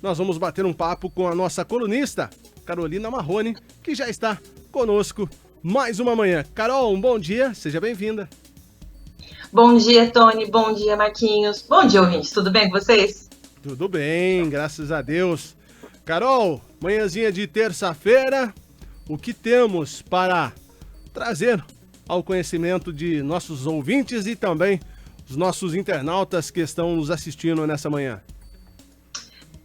nós vamos bater um papo com a nossa colunista, Carolina Marrone, que já está conosco mais uma manhã. Carol, um bom dia, seja bem-vinda. Bom dia, Tony, bom dia, Marquinhos. Bom dia, ouvintes, tudo bem com vocês? Tudo bem, graças a Deus. Carol, manhãzinha de terça-feira, o que temos para trazer ao conhecimento de nossos ouvintes e também os nossos internautas que estão nos assistindo nessa manhã?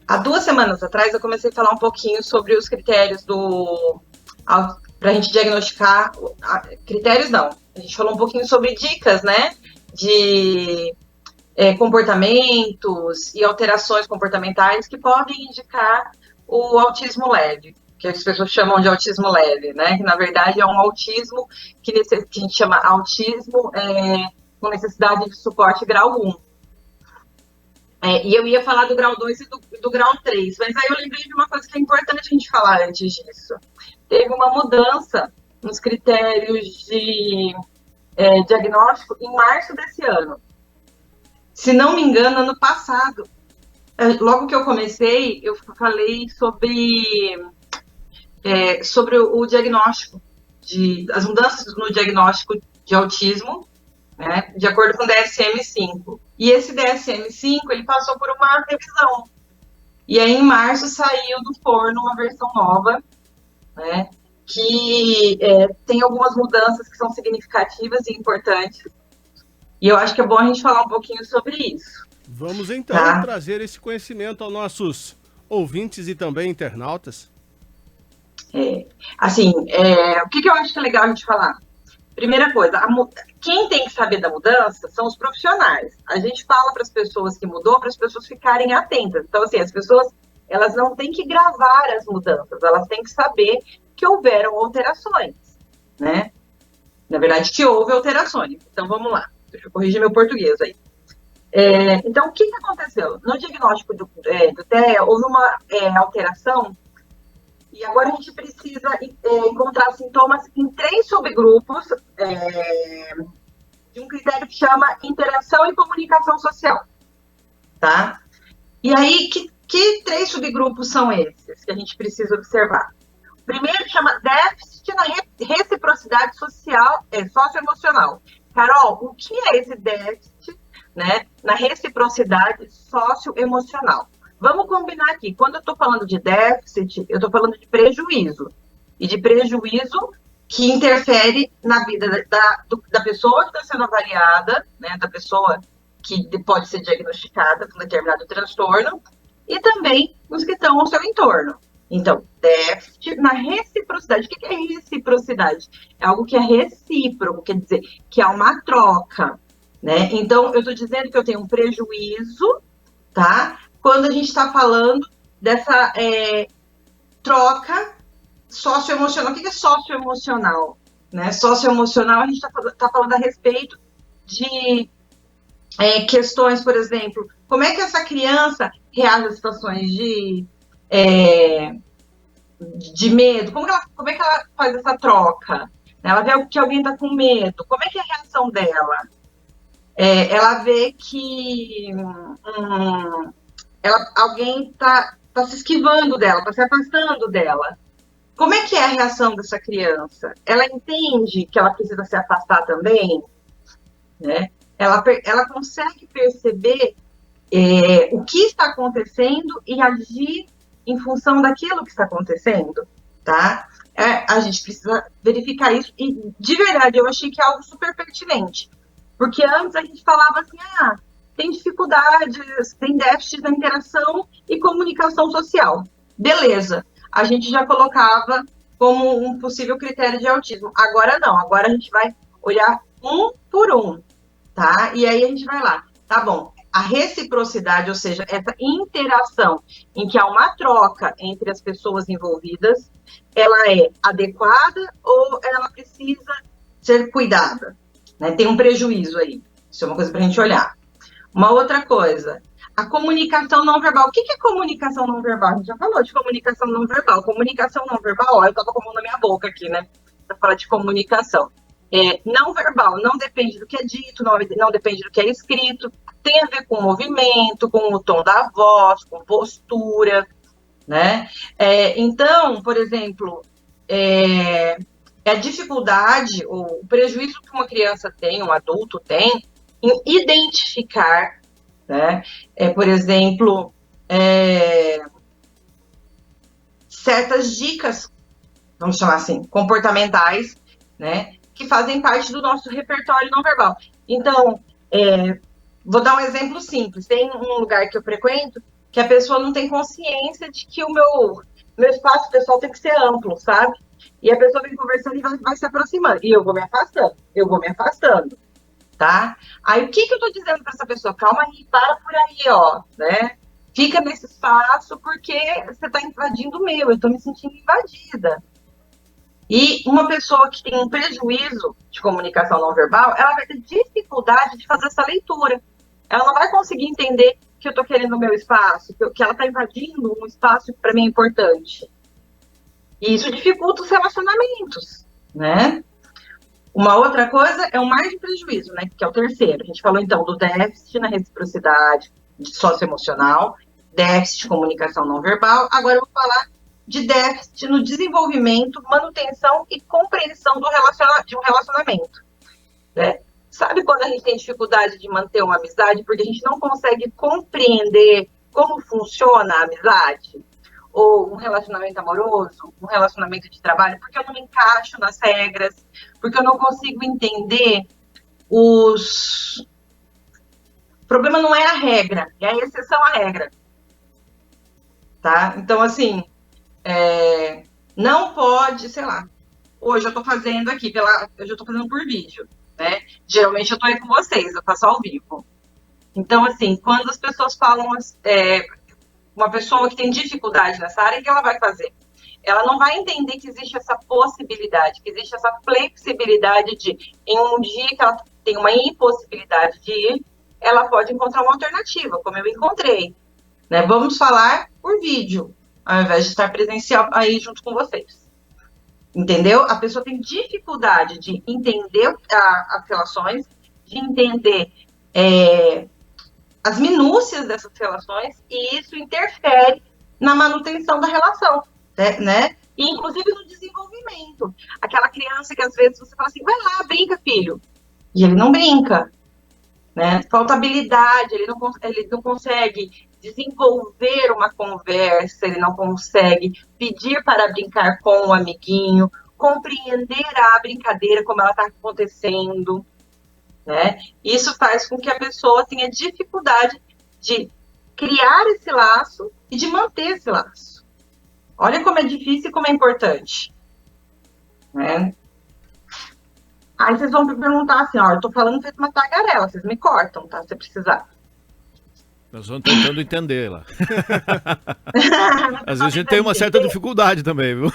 Há 2 semanas atrás eu comecei a falar um pouquinho sobre os critérios para a gente diagnosticar, critérios não, a gente falou um pouquinho sobre dicas, né, de comportamentos e alterações comportamentais que podem indicar o autismo leve, que as pessoas chamam de autismo leve, né? Que na verdade é um autismo que a gente chama autismo com necessidade de suporte grau 1. E eu ia falar do grau 2 e do grau 3, mas aí eu lembrei de uma coisa que é importante a gente falar antes disso. Teve uma mudança nos critérios de diagnóstico em março desse ano. Se não me engano, ano passado, logo que eu comecei, eu falei sobre o diagnóstico, as mudanças no diagnóstico de autismo, né, de acordo com o DSM-5. E esse DSM-5, ele passou por uma revisão. E aí, em março, saiu do forno uma versão nova, né, que tem algumas mudanças que são significativas e importantes. E eu acho que é bom a gente falar um pouquinho sobre isso. Vamos, então, trazer esse conhecimento aos nossos ouvintes e também internautas. O que eu acho que é legal a gente falar? Primeira coisa, quem tem que saber da mudança são os profissionais. A gente fala para as pessoas que mudou, para as pessoas ficarem atentas. Então, assim, as pessoas, elas não têm que gravar as mudanças, elas têm que saber que houveram alterações, né? Na verdade, que houve alterações. Então, vamos lá. Deixa eu corrigir meu português aí. Então, o que aconteceu? No diagnóstico do TEA, houve uma alteração. E agora a gente precisa encontrar sintomas em 3 subgrupos de um critério que chama interação e comunicação social, tá? E aí, que 3 subgrupos são esses que a gente precisa observar? O primeiro chama déficit na reciprocidade social, socioemocional. Carol, o que é esse déficit, né, na reciprocidade socioemocional? Vamos combinar aqui, quando eu estou falando de déficit, eu estou falando de prejuízo. E de prejuízo que interfere na vida da pessoa que está sendo avaliada, né, da pessoa que pode ser diagnosticada com determinado transtorno, e também nos que estão ao seu entorno. Então, déficit na reciprocidade. O que é reciprocidade? É algo que é recíproco, quer dizer, que há uma troca, né? Então, eu estou dizendo que eu tenho um prejuízo, tá? Quando a gente está falando dessa troca socioemocional. O que é socioemocional? Né? Socioemocional, a gente está falando a respeito de questões, por exemplo, como é que essa criança reage a situações de medo, como é que ela faz essa troca? Ela vê que alguém está com medo, como é que é a reação dela? Ela vê que alguém está se esquivando dela, está se afastando dela. Como é que é a reação dessa criança? Ela entende que ela precisa se afastar também? Né? Ela consegue perceber o que está acontecendo e agir em função daquilo que está acontecendo, tá? A gente precisa verificar isso e, de verdade, eu achei que é algo super pertinente, porque antes a gente falava assim, tem dificuldades, tem déficit na interação e comunicação social. Beleza, a gente já colocava como um possível critério de autismo. Agora não, agora a gente vai olhar um por um, tá? E aí a gente vai lá, tá bom, a reciprocidade, ou seja, essa interação em que há uma troca entre as pessoas envolvidas, ela é adequada ou ela precisa ser cuidada? Né? Tem um prejuízo aí, isso é uma coisa para a gente olhar. Uma outra coisa, a comunicação não verbal. O que é comunicação não verbal? A gente já falou de comunicação não verbal. Comunicação não verbal, eu estava com a mão na minha boca aqui, né? Para falar de comunicação. Não verbal, não depende do que é dito, não depende do que é escrito. tem a ver com o movimento, com o tom da voz, com postura, né? Então, por exemplo, a dificuldade, o prejuízo que uma criança tem, um adulto tem, em identificar, né? Por exemplo, certas dicas, vamos chamar assim, comportamentais, né? Que fazem parte do nosso repertório não verbal. Então, vou dar um exemplo simples. Tem um lugar que eu frequento que a pessoa não tem consciência de que o meu espaço pessoal tem que ser amplo, sabe? E a pessoa vem conversando e vai se aproximando. E eu vou me afastando, tá? Aí, o que eu tô dizendo para essa pessoa? Calma aí, para por aí, ó, né? Fica nesse espaço porque você tá invadindo o meu, eu tô me sentindo invadida. E uma pessoa que tem um prejuízo de comunicação não verbal, ela vai ter dificuldade de fazer essa leitura. Ela não vai conseguir entender que eu estou querendo o meu espaço, que ela está invadindo um espaço que para mim é importante. E isso dificulta os relacionamentos, né? Uma outra coisa é o margem de prejuízo, né? Que é o terceiro. A gente falou então do déficit na reciprocidade socioemocional, déficit de comunicação não verbal. Agora eu vou falar de déficit no desenvolvimento, manutenção e compreensão de um relacionamento. Né? Sabe quando a gente tem dificuldade de manter uma amizade porque a gente não consegue compreender como funciona a amizade? Ou um relacionamento amoroso, um relacionamento de trabalho, porque eu não me encaixo nas regras, porque eu não consigo entender os... O problema não é a regra, é a exceção à regra. Tá? Então, assim, não pode, sei lá, hoje eu estou fazendo aqui, eu já estou fazendo por vídeo, né? Geralmente eu estou aí com vocês, eu faço ao vivo. Então, assim, quando as pessoas falam, uma pessoa que tem dificuldade nessa área, o que ela vai fazer? Ela não vai entender que existe essa possibilidade, que existe essa flexibilidade de, em um dia que ela tem uma impossibilidade de ir, ela pode encontrar uma alternativa, como eu encontrei. Né? Vamos falar por vídeo, ao invés de estar presencial aí junto com vocês. Entendeu? A pessoa tem dificuldade de entender as relações, de entender as minúcias dessas relações, e isso interfere na manutenção da relação, né? E, inclusive, no desenvolvimento. Aquela criança que, às vezes, você fala assim, vai lá, brinca, filho. E ele não brinca. Né? Falta habilidade, ele não consegue desenvolver uma conversa, ele não consegue pedir para brincar com o amiguinho, compreender a brincadeira, como ela está acontecendo. Né? Isso faz com que a pessoa tenha dificuldade de criar esse laço e de manter esse laço. Olha como é difícil e como é importante. Né? Aí vocês vão me perguntar assim, ó, eu tô falando feito uma tagarela, vocês me cortam, tá? Se precisar. Nós vamos tentando entender lá. Às vezes a gente tem uma certa dificuldade também, viu?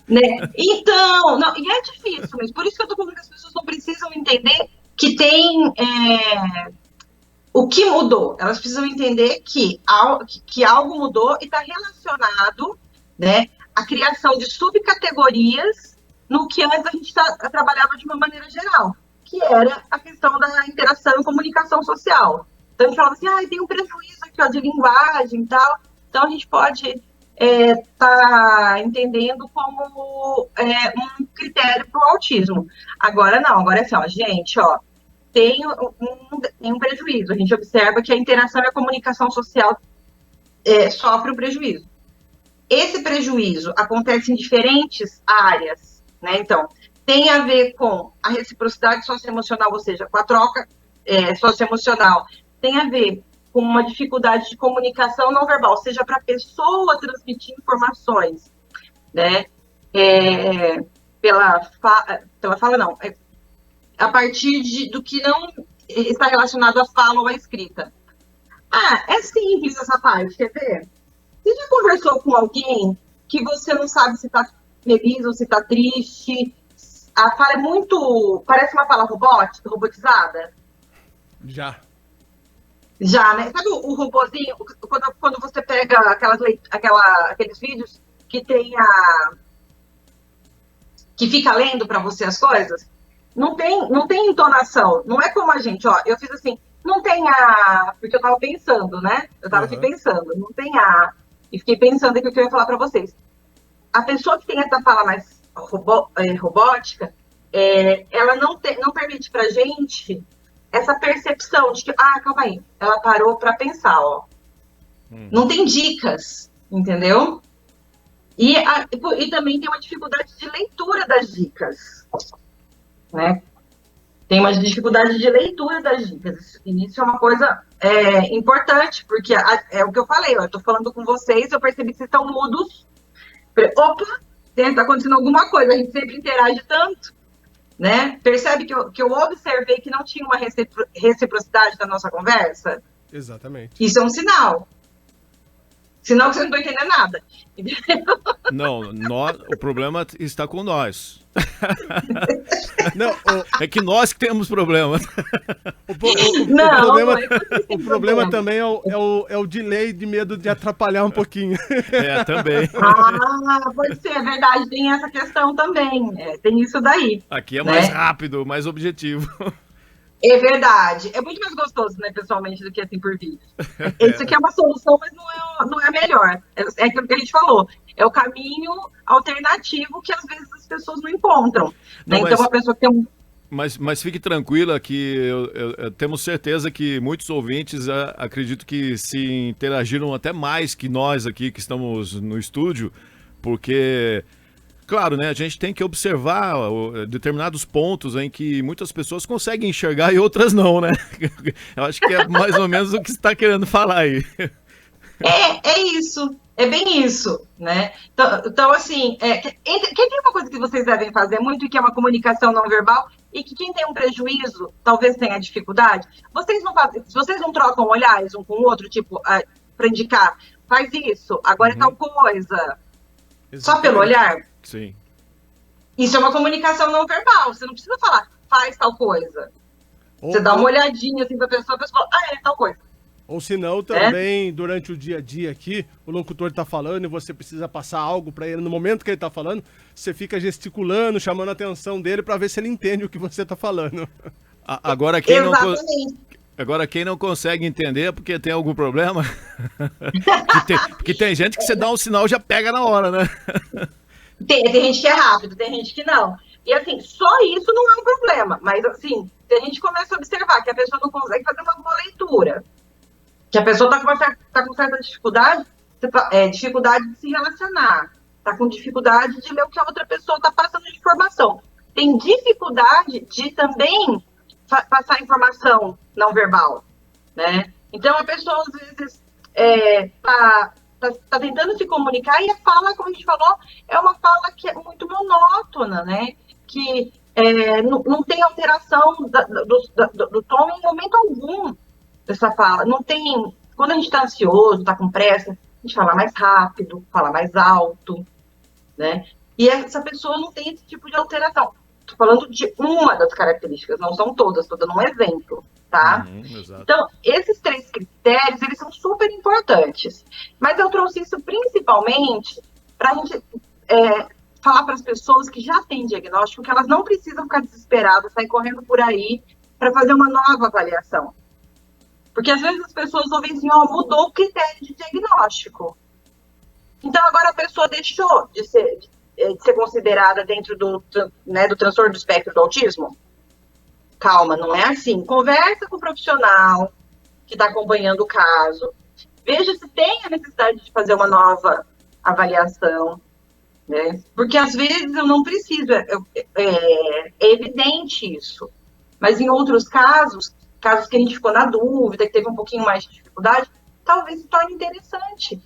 Né? Então, não, e é difícil mesmo. Por isso que eu tô falando que as pessoas não precisam entender que tem o que mudou. Elas precisam entender que algo mudou e está relacionado, né, à criação de subcategorias no que antes a gente trabalhava de uma maneira geral, que era a questão da interação e comunicação social. Então, a gente falava assim, tem um prejuízo aqui, ó, de linguagem e tal. Então, a gente pode tá entendendo como um critério para o autismo. Agora, não. Agora é assim, ó, gente, ó, tem um prejuízo. A gente observa que a interação e a comunicação social sofrem um prejuízo. Esse prejuízo acontece em diferentes áreas, né? Então, tem a ver com a reciprocidade socioemocional, ou seja, com a troca socioemocional. Tem a ver com uma dificuldade de comunicação não verbal, seja para a pessoa transmitir informações, né? Pela fala, não. A partir do que não está relacionado à fala ou à escrita. É simples essa parte, quer ver? Você já conversou com alguém que você não sabe se está feliz ou se está triste? A fala é muito... Parece uma fala robotizada? Já, né? Sabe o robozinho? Quando você pega aqueles vídeos que tem que fica lendo para você as coisas? Não tem entonação. Não é como a gente, ó. Eu fiz assim, não tem a... Porque eu tava pensando, né? Eu tava aqui pensando, não tem a... E fiquei pensando aqui o que eu ia falar para vocês. A pessoa que tem essa fala mais robótica, ela não permite pra gente essa percepção de que, calma aí, ela parou para pensar, ó. Não tem dicas, entendeu? E também tem uma dificuldade de leitura das dicas, né? Tem uma dificuldade de leitura das dicas. E isso é uma coisa importante, porque é o que eu falei, ó, eu estou falando com vocês, eu percebi que vocês estão mudos. Opa, está acontecendo alguma coisa, a gente sempre interage tanto, né? Percebe que eu observei que não tinha uma reciprocidade na nossa conversa? Exatamente. Isso é um sinal. Sinal que você não está entendendo nada. Não, o problema está com nós. Não, é que nós que temos problema. O problema também é o delay de medo de atrapalhar um pouquinho. Também. Pode ser, é verdade, tem essa questão também. Tem isso daí. Aqui é mais rápido, mais objetivo. É verdade. É muito mais gostoso, né, pessoalmente, do que assim por vídeo. Isso aqui é uma solução, mas não é a melhor. É aquilo que a gente falou. É o caminho alternativo que às vezes as pessoas não encontram. Não, né? Então, a pessoa que tem um... Mas fique tranquila que temos certeza que muitos ouvintes acredito que se interagiram até mais que nós aqui que estamos no estúdio, porque... Claro, né? A gente tem que observar determinados pontos em que muitas pessoas conseguem enxergar e outras não, né? Eu acho que é mais ou menos o que você está querendo falar aí. É isso. É bem isso, né? Então assim, tem uma coisa que vocês devem fazer muito, que é uma comunicação não verbal, e que quem tem um prejuízo talvez tenha dificuldade. Vocês não trocam olhares um com o outro, tipo, para indicar, faz isso, agora é tal coisa. Exatamente. Só pelo olhar? Sim. Isso é uma comunicação não verbal. Você não precisa falar, faz tal coisa. Você dá uma olhadinha assim pra pessoa, a pessoa fala, é tal coisa. Ou se não, também, durante o dia a dia aqui, o locutor tá falando e você precisa passar algo para ele no momento que ele tá falando, você fica gesticulando, chamando a atenção dele para ver se ele entende o que você tá falando. Agora, quem não consegue entender é porque tem algum problema. Porque tem gente que você dá um sinal já pega na hora, né? Tem gente que é rápido, tem gente que não. E assim, só isso não é um problema. Mas assim, se a gente começa a observar que a pessoa não consegue fazer uma boa leitura, que a pessoa tá com certa dificuldade, dificuldade de se relacionar, tá com dificuldade de ler o que a outra pessoa está passando de informação. Tem dificuldade de também passar informação não verbal, né? Então a pessoa às vezes tá tentando se comunicar e a fala, como a gente falou, é uma fala que é muito monótona, né? Que não tem alteração do tom em momento algum dessa fala. Não tem... Quando a gente está ansioso, está com pressa, a gente fala mais rápido, fala mais alto, né? E essa pessoa não tem esse tipo de alteração. Estou falando de uma das características, não são todas, estou dando um exemplo, tá? Então, esses 3 critérios, eles são super importantes. Mas eu trouxe isso principalmente para a gente falar para as pessoas que já têm diagnóstico que elas não precisam ficar desesperadas, sair correndo por aí para fazer uma nova avaliação. Porque às vezes as pessoas ouvem assim, mudou o critério de diagnóstico. Então agora a pessoa deixou de ser considerada dentro do transtorno do espectro do autismo? Calma, não é assim. Conversa com o profissional que está acompanhando o caso. Veja se tem a necessidade de fazer uma nova avaliação. Né? Porque às vezes eu não preciso, é evidente isso. Mas em outros casos que a gente ficou na dúvida, que teve um pouquinho mais de dificuldade, talvez se torne interessante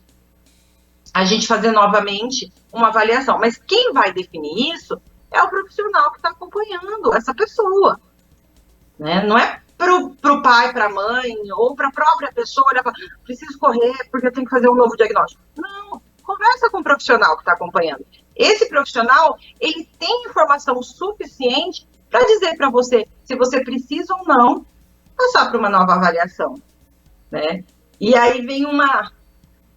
a gente fazer novamente uma avaliação. Mas quem vai definir isso é o profissional que está acompanhando essa pessoa. Né? Não é pro pai, para a mãe, ou para a própria pessoa, preciso correr porque eu tenho que fazer um novo diagnóstico. Não, conversa com o profissional que está acompanhando. Esse profissional, ele tem informação suficiente para dizer para você se você precisa ou não passar por uma nova avaliação. Né? E aí vem uma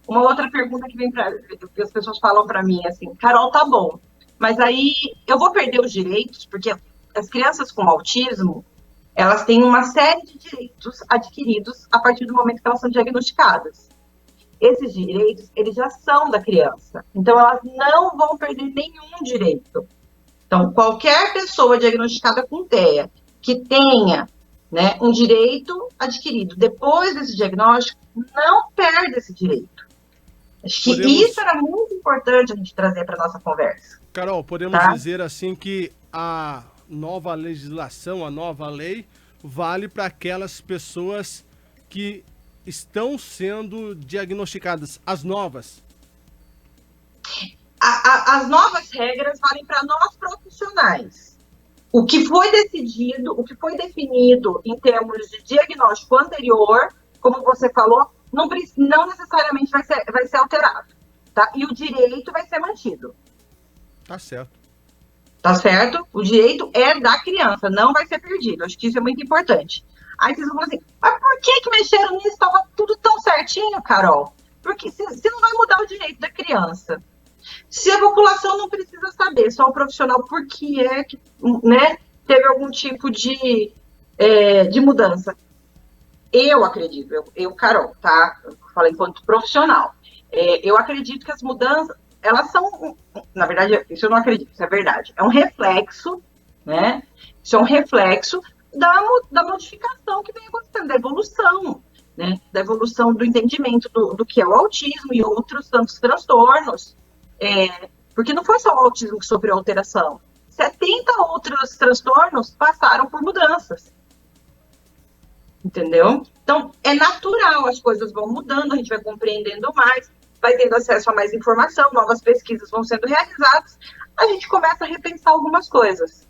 outra pergunta que as pessoas falam para mim, assim, Carol, tá bom, mas aí eu vou perder os direitos, porque as crianças com autismo, elas têm uma série de direitos adquiridos a partir do momento que elas são diagnosticadas. Esses direitos, eles já são da criança. Então, elas não vão perder nenhum direito. Então, qualquer pessoa diagnosticada com TEA que tenha, né, um direito adquirido depois desse diagnóstico, não perde esse direito. Acho que isso era muito importante a gente trazer para a nossa conversa. Carol, podemos dizer assim que a nova legislação, a nova lei, vale para aquelas pessoas que estão sendo diagnosticadas, as novas? As novas regras valem para nós profissionais. O que foi decidido, o que foi definido em termos de diagnóstico anterior, como você falou, não necessariamente vai ser alterado, tá? E o direito vai ser mantido. Tá certo. Tá certo? O direito é da criança, não vai ser perdido. Acho que isso é muito importante. Aí vocês vão falar assim, mas por que mexeram nisso? Estava tudo tão certinho, Carol? Porque se não vai mudar o direito da criança. Se a população não precisa saber, só o profissional, por que é que, né, teve algum tipo de mudança. Eu acredito, eu Carol, tá? Eu falo enquanto profissional. Eu acredito que as mudanças, elas são, na verdade, isso eu não acredito, isso é verdade. É um reflexo, né? Isso é um reflexo da modificação que vem acontecendo, da evolução, né? Da evolução do entendimento do que é o autismo e outros tantos transtornos. Porque não foi só o autismo que sofreu alteração. 70 outros transtornos passaram por mudanças. Entendeu? Então, é natural, as coisas vão mudando, a gente vai compreendendo mais, vai tendo acesso a mais informação, novas pesquisas vão sendo realizadas, a gente começa a repensar algumas coisas,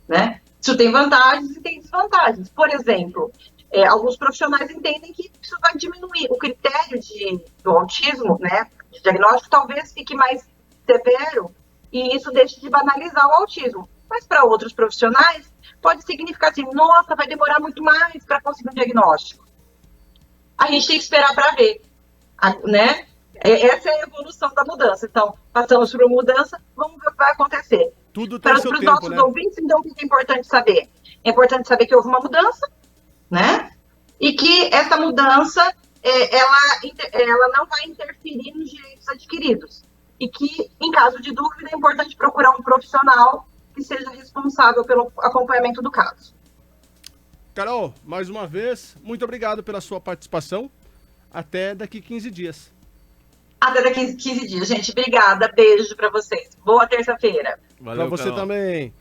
né? Isso tem vantagens e tem desvantagens. Por exemplo, alguns profissionais entendem que isso vai diminuir o critério do autismo, né? De diagnóstico, talvez fique mais severo e isso deixe de banalizar o autismo. Mas para outros profissionais, pode significar assim, nossa, vai demorar muito mais para conseguir um diagnóstico. A gente tem que esperar para ver, né? Essa é a evolução da mudança. Então, passamos por uma mudança, vamos ver o que vai acontecer. Tudo tem seu tempo, né? Para os nossos ouvintes, então, o que é importante saber? É importante saber que houve uma mudança, né? E que essa mudança, ela não vai interferir nos direitos adquiridos. E que, em caso de dúvida, é importante procurar um profissional que seja responsável pelo acompanhamento do caso. Carol, mais uma vez, muito obrigado pela sua participação. Até daqui 15 dias. Até daqui 15 dias, gente. Obrigada. Beijo para vocês. Boa terça-feira. Para você também.